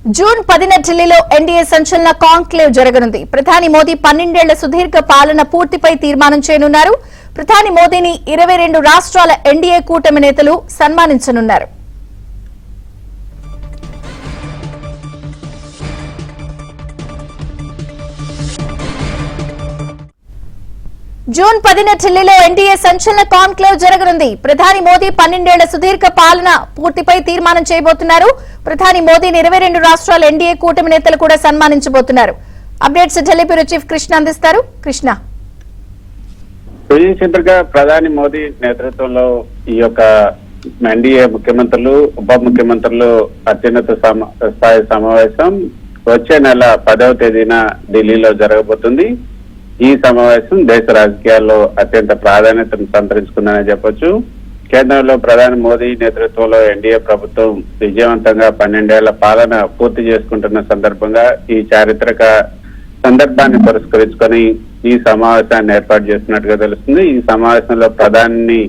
June 10న ఢిల్లీలో NDA సంచలన conclave జరగనుంది. ప్రధాని మోదీ 12 ఏళ్ల సుదీర్ఘ పాలన పూర్తిపై తీర్మానం చేయనున్నారు. ప్రధాని మోదీని 22 రాష్ట్రాల ఎన్డీఏ కూటమి నేతలు సన్మానించనున్నారు. జూన్ 10న ఢిల్లీలో ఎన్డీఏ సంచలన కాంక్లేవ్ జరగనుంది. ప్రధాని మోదీ 12 ఏళ్ల సుదీర్ఘ పాలన పూర్తిపై తీర్మానం చేయబోతున్నారు. ప్రధాని మోదీని 22 రాష్ట్రాల ఎన్డీఏ కూటమి నేతలు కూడా సన్మానించబోతున్నారు. Updates Delhi bureau chief Krishna అందిస్తారు. కృష్ణ, ప్రధాని మోదీ నేతృత్వంలో ఈ యొక్క ఎన్డీఏ ముఖ్యమంత్రులు, ఉప ముఖ్యమంత్రులు అత్యున్నత స్థాయి సమావేశం వచ్చే నెల 10వ తేదీన ఢిల్లీలో జరగబోతుంది. ఈ సమావేశం దేశ రాజకీయాల్లో అత్యంత ప్రాధాన్యతను సంతరించుకుందని చెప్పొచ్చు. కేంద్రంలో ప్రధాని మోదీ నేతృత్వంలో ఎన్డీఏ ప్రభుత్వం విజయవంతంగా 12 ఏళ్ల పాలన పూర్తి చేసుకుంటున్న సందర్భంగా ఈ చారిత్రక సందర్భాన్ని పురస్కరించుకొని ఈ సమావేశాన్ని ఏర్పాటు చేస్తున్నట్టుగా తెలుస్తుంది. ఈ సమావేశంలో ప్రధాని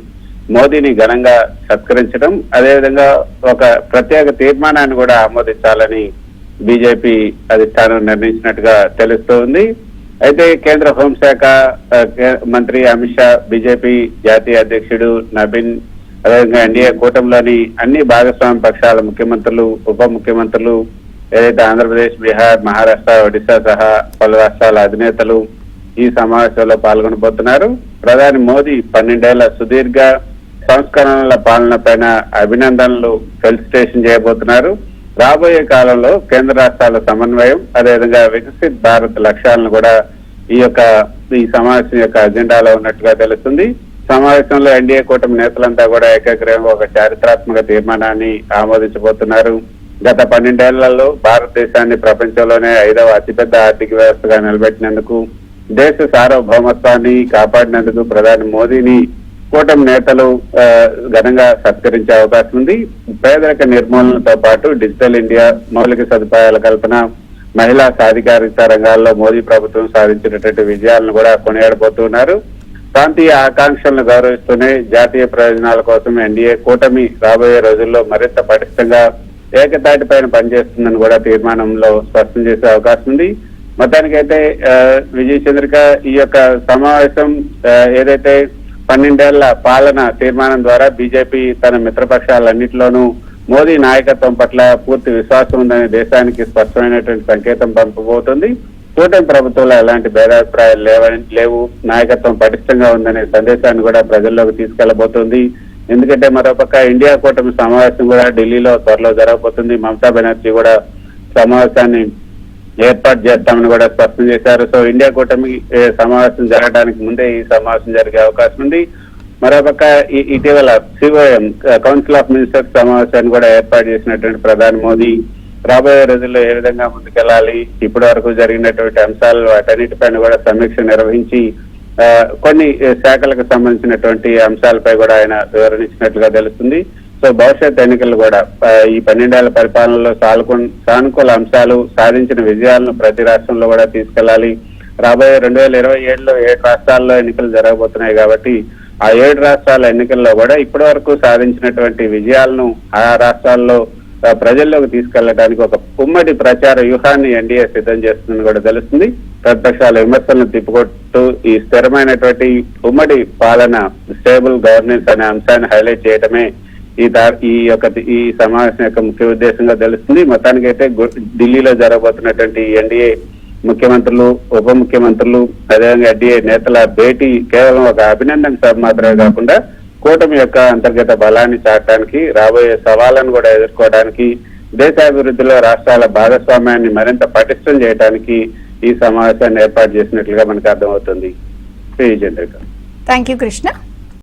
మోదీని ఘనంగా సత్కరించడం, అదేవిధంగా ఒక ప్రత్యేక తీర్మానాన్ని కూడా ఆమోదించాలని బీజేపీ అధిష్టానం నిర్ణయించినట్టుగా తెలుస్తోంది. అయితే కేంద్ర హోంశాఖ మంత్రి అమిత్ షా, బీజేపీ జాతీయ అధ్యక్షుడు నవీన్, అదేవిధంగా ఎన్డీఏ కూటమిలోని అన్ని భాగస్వామ్య పక్షాల ముఖ్యమంత్రులు, ఉప ముఖ్యమంత్రులు, ఏదైతే ఆంధ్రప్రదేశ్, బీహార్, మహారాష్ట్ర, ఒడిశా సహా పలు రాష్ట్రాల అధినేతలు ఈ సమావేశంలో పాల్గొనబోతున్నారు. ప్రధాని మోదీ 12 ఏళ్ల సుదీర్ఘ సంస్కరణల పాలన పైన అభినందనలు ఫెలిసిటేషన్ చేయబోతున్నారు. రాబోయే కాలంలో కేంద్ర రాష్ట్రాల సమన్వయం, అదేవిధంగా వికసిత్ భారత్ లక్ష్యాలను కూడా ఈ సమావేశం యొక్క అజెండాలో ఉన్నట్టుగా తెలుస్తుంది. సమావేశంలో ఎన్డీఏ కూటమి నేతలంతా కూడా ఏకగ్రీవంగా ఒక చారిత్రాత్మక తీర్మానాన్ని ఆమోదించబోతున్నారు. గత 12 ఏళ్లలో భారతదేశాన్ని ప్రపంచంలోనే 5వ అతిపెద్ద ఆర్థిక వ్యవస్థగా నిలబెట్టినందుకు, దేశ సార్వభౌమత్వాన్ని కాపాడినందుకు ప్రధాని మోదీని కూటమి నేతలు ఘనంగా సత్కరించే అవకాశం ఉంది. పేదరిక నిర్మూలనతో పాటు డిజిటల్ ఇండియా, మౌలిక సదుపాయాల కల్పన, మహిళా సాధికారిత రంగాల్లో మోదీ ప్రభుత్వం సాధించినటువంటి విజయాలను కూడా కొనియాడబోతున్నారు. ప్రాంతీయ ఆకాంక్షలను గౌరవిస్తూనే జాతీయ ప్రయోజనాల కోసం ఎన్డీఏ కూటమి రాబోయే రోజుల్లో మరింత పటిష్టంగా ఏకతాటిపైన పనిచేస్తుందని కూడా తీర్మానంలో స్పష్టం చేసే అవకాశం ఉంది. మొత్తానికైతే విజయ్ చంద్రిక, ఈ యొక్క సమావేశం ఏదైతే 12 ఏళ్ల పాలన తీర్మానం ద్వారా బీజేపీ తన మిత్రపక్షాలన్నింటిలోనూ మోదీ నాయకత్వం పట్ల పూర్తి విశ్వాసం ఉందని దేశానికి స్పష్టమైనటువంటి సంకేతం పంపబోతుంది. కూటమి ప్రభుత్వంలో ఎలాంటి భేదాభిప్రాయాలు లేవు, నాయకత్వం పటిష్టంగా ఉందనే సందేశాన్ని కూడా ప్రజల్లోకి తీసుకెళ్లబోతుంది. ఎందుకంటే మరోపక్క ఇండియా కూటమి సమావేశం కూడా ఢిల్లీలో త్వరలో జరగబోతుంది. మమతా బెనర్జీ కూడా సమావేశాన్ని ఏర్పాటు చేస్తామని కూడా స్పష్టం చేశారు. సో ఇండియా కూటమి సమావేశం జరగడానికి ముందే ఈ సమావేశం జరిగే అవకాశం ఉంది. మరోపక్క ఇటీవల సిఓఎం కౌన్సిల్ ఆఫ్ మినిస్టర్స్ సమావేశాన్ని కూడా ఏర్పాటు చేసినటువంటి ప్రధాని మోదీ రాబోయే రోజుల్లో ఏ విధంగా ముందుకెళ్లాలి, ఇప్పటి వరకు జరిగినటువంటి అంశాలు వాటన్నిటిపైన కూడా సమీక్ష నిర్వహించి కొన్ని శాఖలకు సంబంధించినటువంటి అంశాలపై కూడా ఆయన వివరణించినట్లుగా తెలుస్తుంది. సో భవిష్యత్ ఎన్నికలు కూడా ఈ 12 ఏళ్ల పరిపాలనలో సానుకూల అంశాలు, సాధించిన విజయాలను ప్రతి రాష్ట్రంలో కూడా తీసుకెళ్లాలి. రాబోయే 2027లో 7 రాష్ట్రాల్లో ఎన్నికలు జరగబోతున్నాయి కాబట్టి ఆ 7 రాష్ట్రాల ఎన్నికల్లో కూడా ఇప్పటి వరకు సాధించినటువంటి విజయాలను ఆ రాష్ట్రాల్లో ప్రజల్లోకి తీసుకెళ్లడానికి ఒక ఉమ్మడి ప్రచార వ్యూహాన్ని ఎన్డీఏ సిద్ధం చేస్తుందని కూడా తెలుస్తుంది. ప్రతిపక్షాల విమర్శలను తిప్పుకొట్టు ఈ స్థిరమైనటువంటి ఉమ్మడి పాలన, స్టేబుల్ గవర్నెన్స్ అనే అంశాన్ని హైలైట్ చేయడమే ఈ సమావేశం యొక్క ముఖ్య ఉద్దేశంగా తెలుస్తుంది. మొత్తానికైతే ఢిల్లీలో జరగబోతున్నటువంటి ఎన్డీఏ ముఖ్యమంత్రులు, ఉప ముఖ్యమంత్రులు, అదేవిధంగా ఎన్డీఏ నేతల భేటీ కేవలం ఒక అభినందన సభ మాత్రమే కాకుండా కూటమి యొక్క అంతర్గత బలాన్ని చాటడానికి, రాబోయే సవాళ్లను కూడా ఎదుర్కోవడానికి, దేశాభివృద్ధిలో రాష్ట్రాల భాగస్వామ్యాన్ని మరింత పటిష్టం చేయడానికి ఈ సమావేశాన్ని ఏర్పాటు చేసినట్లుగా మనకు అర్థమవుతుంది. Thank you Krishna.